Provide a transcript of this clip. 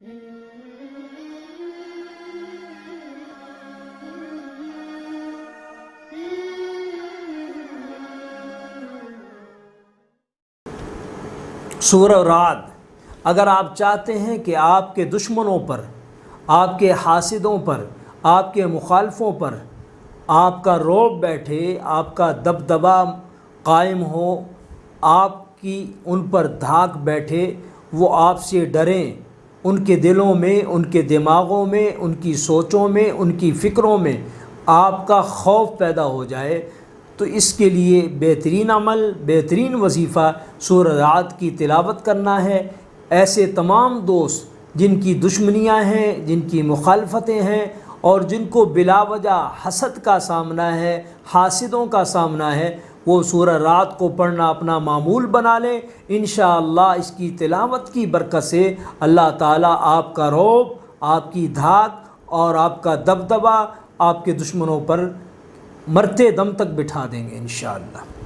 سورہ رعد۔ اگر آپ چاہتے ہیں کہ آپ کے دشمنوں پر، آپ کے حاسدوں پر، آپ کے مخالفوں پر آپ کا رعب بیٹھے، آپ کا دبدبا قائم ہو، آپ کی ان پر دھاک بیٹھے، وہ آپ سے ڈریں، ان کے دلوں میں، ان کے دماغوں میں، ان کی سوچوں میں، ان کی فکروں میں آپ کا خوف پیدا ہو جائے، تو اس کے لیے بہترین عمل، بہترین وظیفہ سورہ رعد کی تلاوت کرنا ہے۔ ایسے تمام دوست جن کی دشمنیاں ہیں، جن کی مخالفتیں ہیں، اور جن کو بلا وجہ حسد کا سامنا ہے، حاسدوں کا سامنا ہے، وہ سورہ رعد کو پڑھنا اپنا معمول بنا لیں۔ انشاءاللہ اس کی تلاوت کی برکت سے اللہ تعالیٰ آپ کا رعب، آپ کی دھاک اور آپ کا دبدبا آپ کے دشمنوں پر مرتے دم تک بٹھا دیں گے انشاءاللہ۔